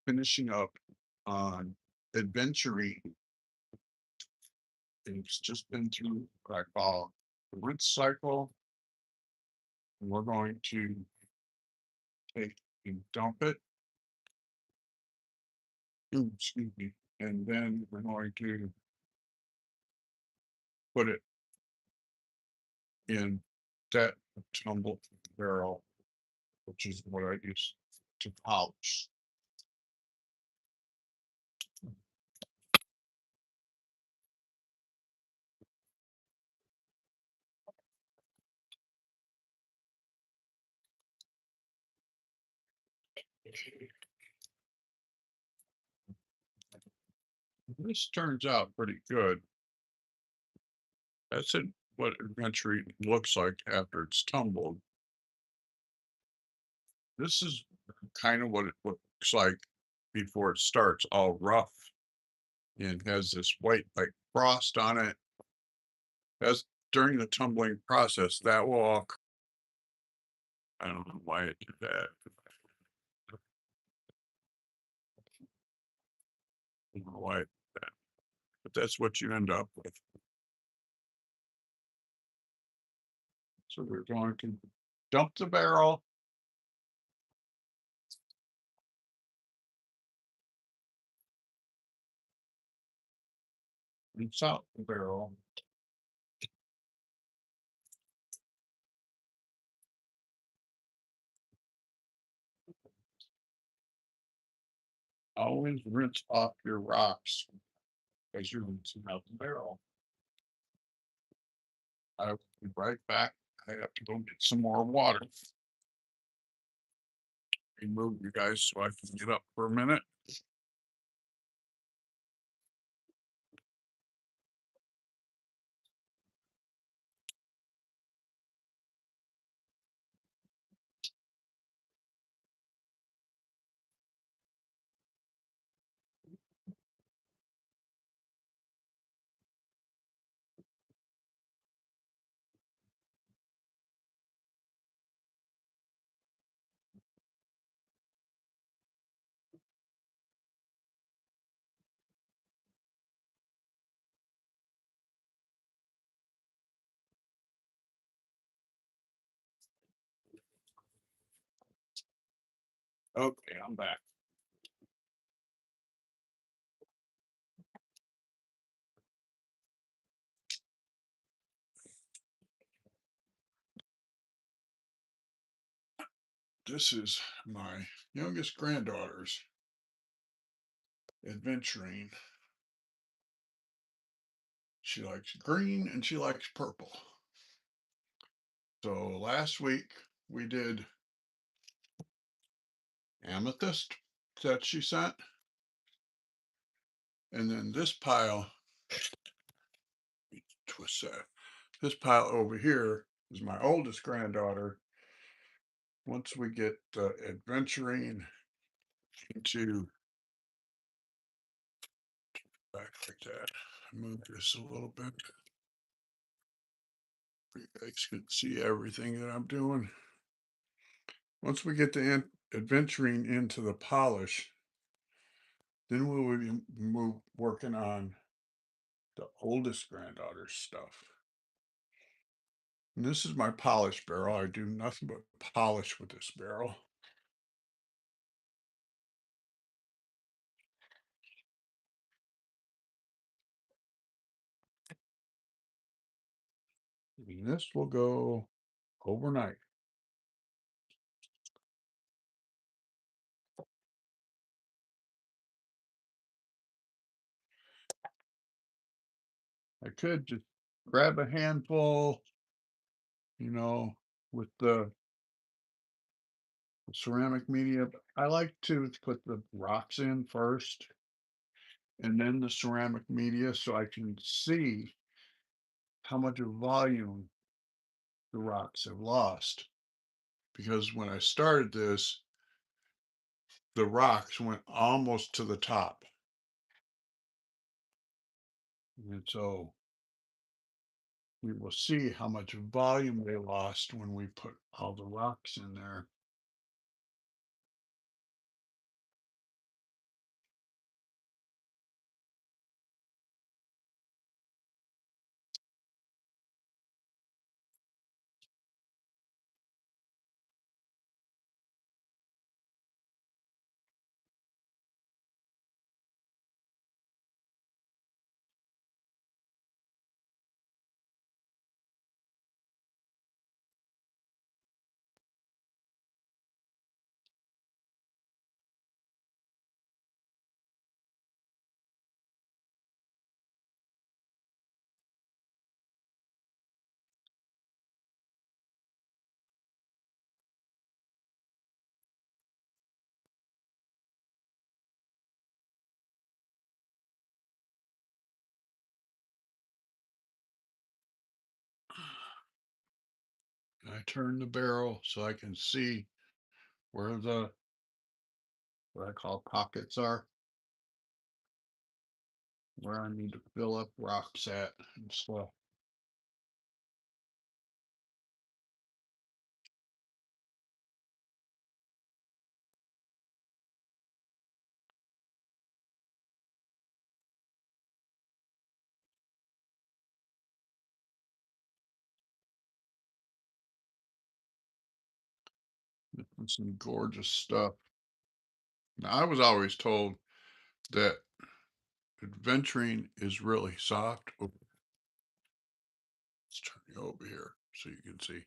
finishing up on adventurine. It's just been through what I call the rinse cycle. And we're going to take and dump it. Excuse me. And then we're going to put it in that tumble barrel, which is what I use to polish. This turns out pretty good. That's what adventurine looks like after it's tumbled. This is kind of what it looks like before it starts, all rough and has this white like frost on it. As during the tumbling process, that will all I don't know why it did that. I don't know why it did that, but that's what you end up with. So we're going to dump the barrel, rinse out the barrel. Always rinse off your rocks as you're rinsing out the barrel. I'll be right back. I have to go get some more water. Remove you guys so I can get up for a minute. Okay, I'm back. This is my youngest granddaughter's adventuring. She likes green and she likes purple. So last week we did amethyst that she sent. And then this pile, twist that. This pile over here is my oldest granddaughter. Once we get adventuring into back like that, move this a little bit. You guys can see everything that I'm doing. Once we get the adventuring into the polish, then we will be working on the oldest granddaughter's stuff. And this is my polish barrel. I do nothing but polish with this barrel. And this will go overnight. I could just grab a handful, you know, with the ceramic media. But I like to put the rocks in first and then the ceramic media so I can see how much of volume the rocks have lost. Because when I started this, the rocks went almost to the top. And so we will see how much volume they lost when we put all the rocks in there. I turn the barrel so I can see where the what I call pockets are, where I need to fill up rocks at and stuff. And some gorgeous stuff. Now, I was always told that adventurine is really soft. Oh, let's turn you over here so you can see.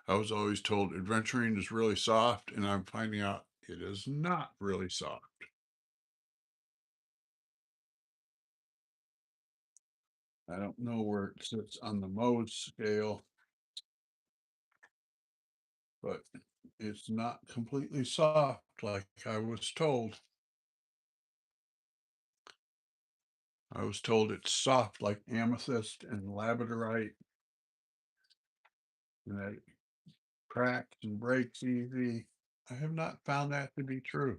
I was always told adventurine is really soft, and I'm finding out it is not really soft. I don't know where it sits on the Mohs scale, but it's not completely soft like I was told. I was told it's soft like amethyst and labradorite, and that it cracks and breaks easy. I have not found that to be true.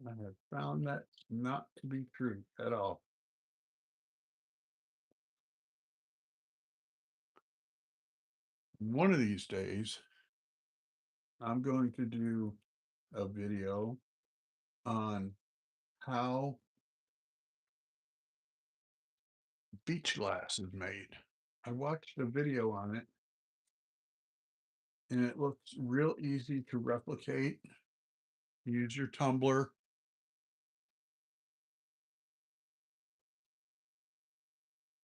I have found that not to be true at all. One of these days, I'm going to do a video on how beach glass is made. I watched a video on it and it looks real easy to replicate. Use your tumbler.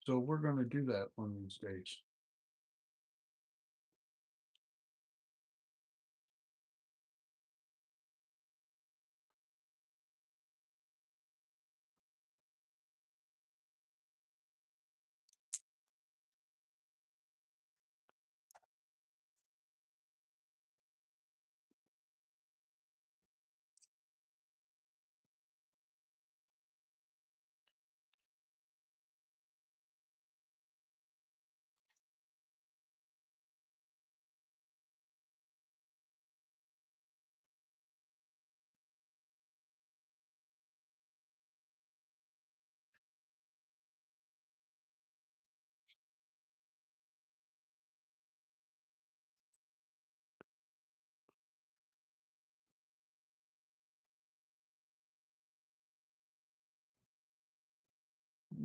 So we're going to do that one of these days.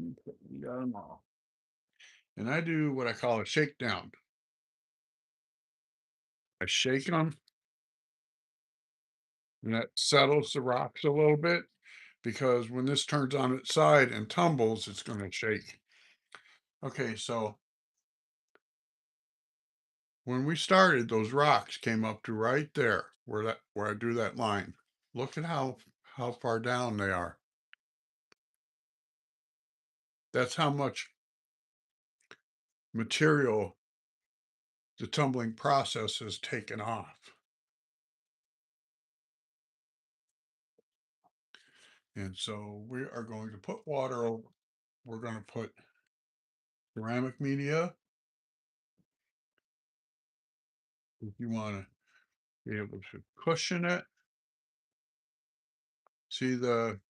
Okay, you got them all. And I do what I call a shakedown. I shake them and that settles the rocks a little bit because when this turns on its side and tumbles, it's going to shake. Okay, so when we started, those rocks came up to right there where I drew that line. Look at how far down they are. That's how much material the tumbling process has taken off. And so we are going to put water over. We're going to put ceramic media. If you want to be able to cushion it. See the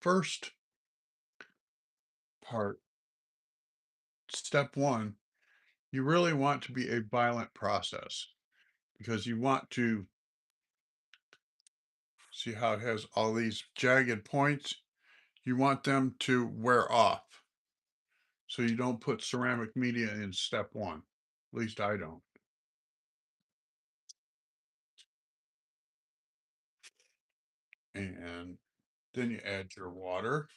first part, step one, you really want to be a violent process because you want to see how it has all these jagged points. You want them to wear off. So you don't put ceramic media in step one. At least I don't. And then you add your water.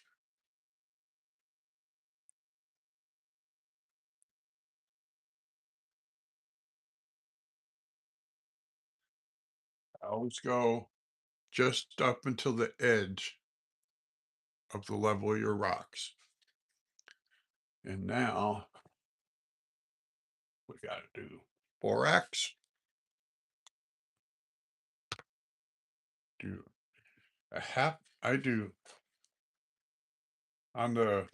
I always go just up until the edge of the level of your rocks. And now we got to do borax. Do a half. I do on the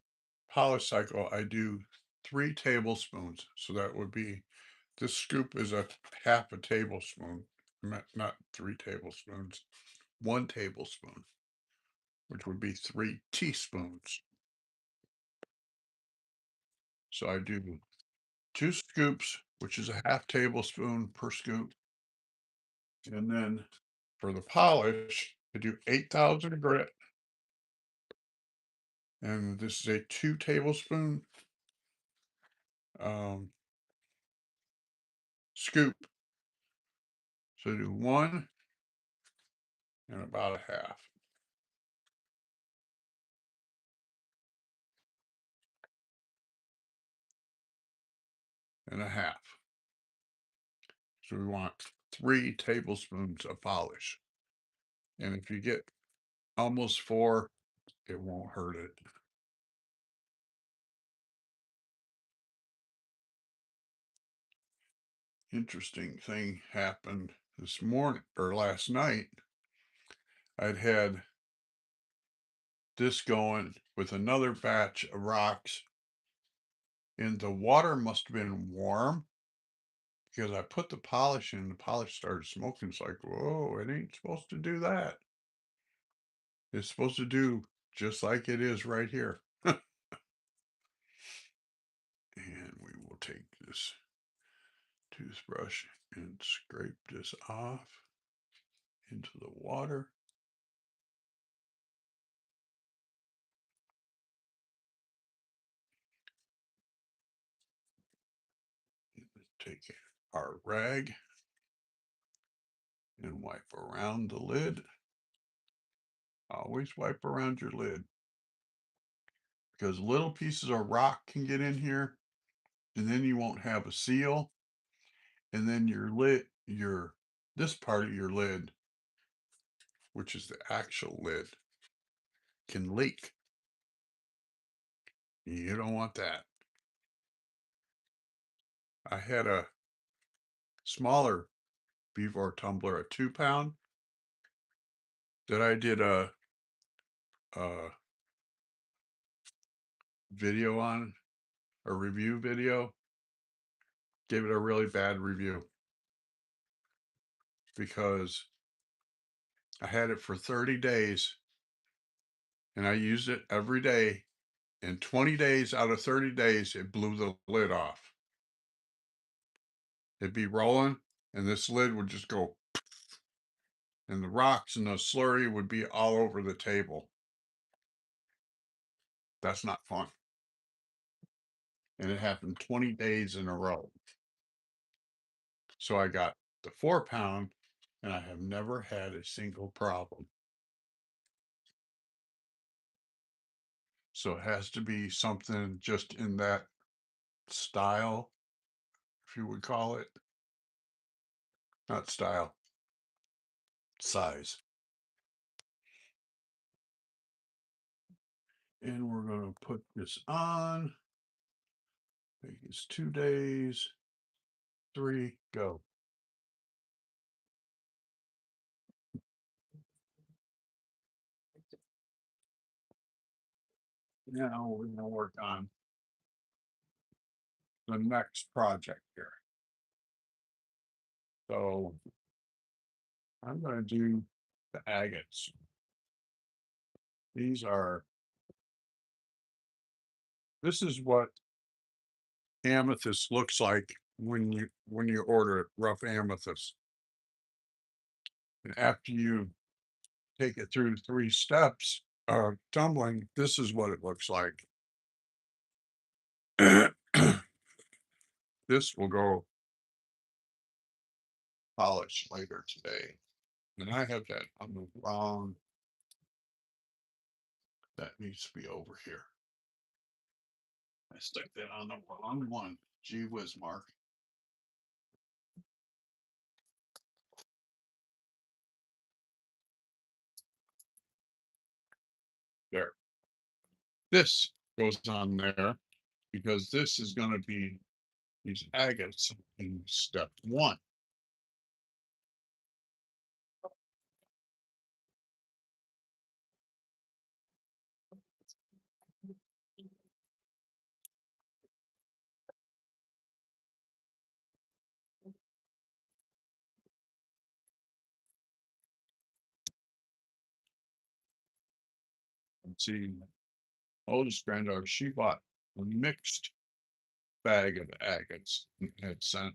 polish cycle. I do 3 tablespoons. So that would be, this scoop is a half a tablespoon, not 3 tablespoons, 1 tablespoon, which would be 3 teaspoons. So I do 2 scoops, which is a half tablespoon per scoop. And then for the polish, I do 8,000 grit. And this is a 2 tablespoon um, scoop. So do 1 and about a half. And a half. So we want 3 tablespoons of polish. And if you get almost 4, it won't hurt it. Interesting thing happened this morning or last night. I'd had this going with another batch of rocks, and the water must have been warm because I put the polish in, the polish started smoking. It's like, whoa, it ain't supposed to do that. It's supposed to do just like it is right here. And we will take this toothbrush and scrape this off into the water. Take our rag and wipe around the lid. Always wipe around your lid because little pieces of rock can get in here, and then you won't have a seal, and then your lid, this part of your lid, which is the actual lid, can leak. You don't want that. I had a smaller Beaver tumbler, a 2 pound, that I did a video on, a review video. Gave it a really bad review because I had it for 30 days and I used it every day. And 20 days out of 30 days, it blew the lid off. It'd be rolling and this lid would just go, and the rocks and the slurry would be all over the table. That's not fun. And it happened 20 days in a row. So I got the 4 pound and I have never had a single problem. So it has to be something just in that style, if you would call it. Not style, size. And we're going to put this on. I think it's 2 days, 3, go. Now we're going to work on the next project here. So I'm going to do the agates. These are, this is what amethyst looks like when you order it, rough amethyst. And after you take it through 3 steps of tumbling, this is what it looks like. This will go polish later today. And I have that on the wrong, that needs to be over here. I stuck that on the wrong one. Gee whiz, Mark. There. This goes on there because this is going to be these agates in step 1. Let's see, oldest granddaughter, she bought a mixed bag of agates and had sent.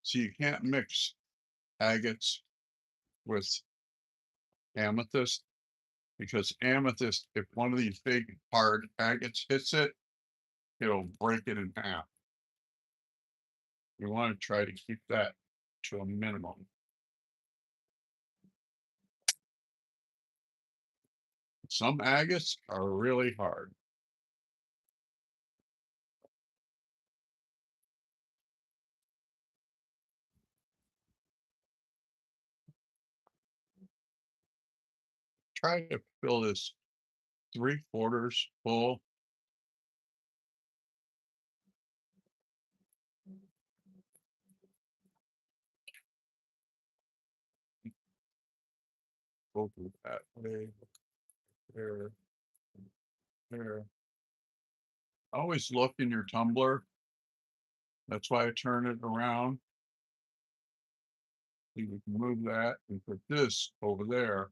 So you can't mix agates with amethyst because amethyst, if one of these big hard agates hits it, it'll break it in half. You want to try to keep that to a minimum. Some agates are really hard. Try to fill this 3/4 full. Over that way, there, there. Always look in your tumbler. That's why I turn it around. You can move that and put this over there.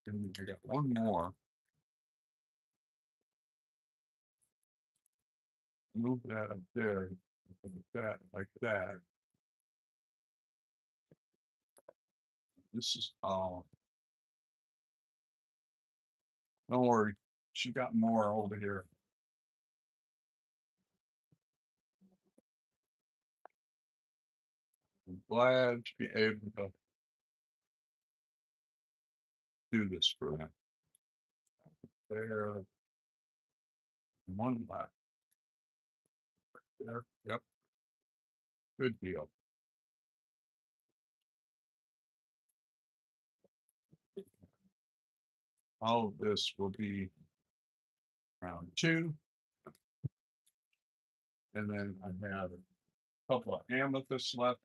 And I got one more. Move that up there. Put that like that. This is don't worry. She got more over here. I'm glad to be able to do this for them. There, one left. There, yep, good deal. All of this will be round two. And then I have a couple of amethysts left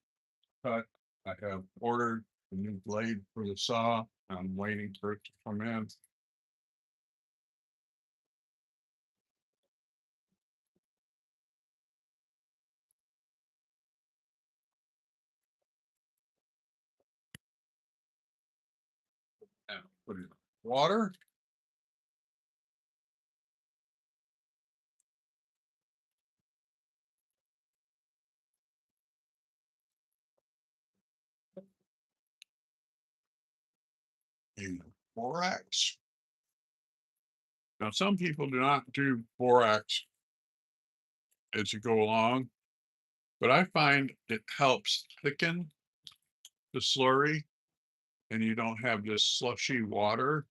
cut. I have ordered a new blade for the saw. I'm waiting for it to come in. And put it in water. And borax. Now, some people do not do borax as you go along, but I find it helps thicken the slurry and you don't have this slushy water.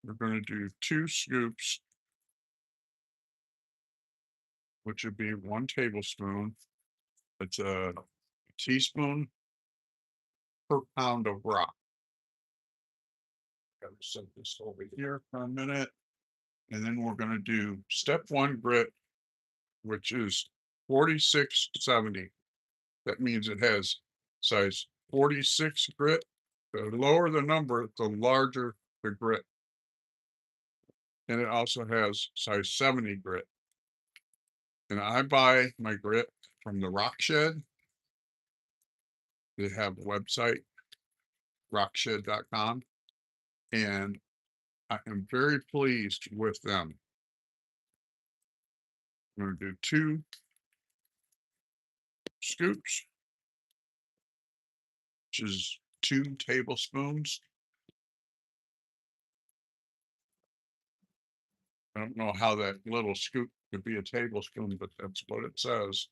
We're going to do 2 scoops, which would be 1 tablespoon. It's a teaspoon per pound of rock. Got to set this over here for a minute. And then we're going to do step 1 grit, which is 4670. That means it has size 46 grit. The lower the number, the larger the grit. And it also has size 70 grit. And I buy my grit from the Rock Shed. They have a website, rockshed.com. And I am very pleased with them. I'm going to do 2 scoops, which is 2 tablespoons. I don't know how that little scoop could be a tablespoon, but that's what it says.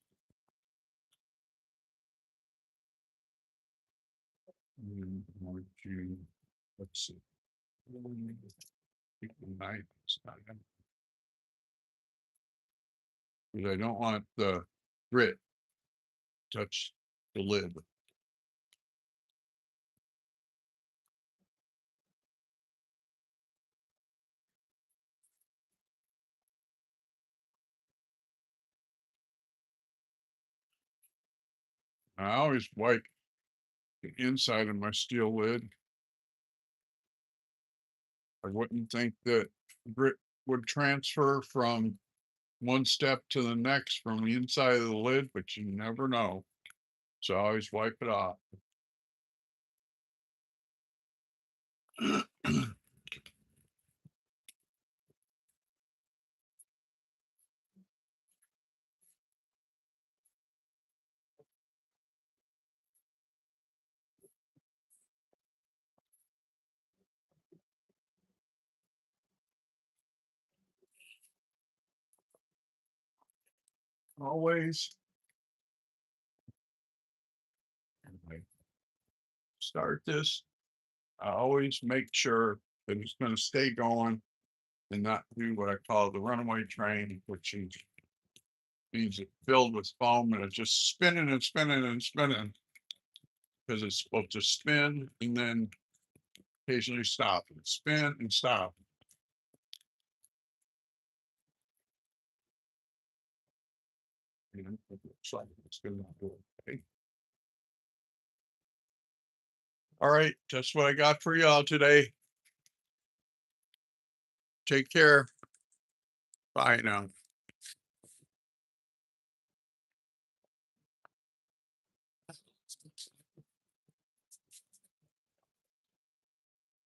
Let's see. Because I don't want the grit touch the lid. I always wipe the inside of my steel lid. I wouldn't think that grit would transfer from one step to the next from the inside of the lid, but you never know. So I always wipe it off. Always when I start this, I always make sure that it's going to stay going and not do what I call the runaway train, which means it's filled with foam and it's just spinning and spinning and spinning because it's supposed to spin and then occasionally stop and spin and stop. And it looks like it's going to do it. Okay. All right, that's what I got for y'all today. Take care. Bye now.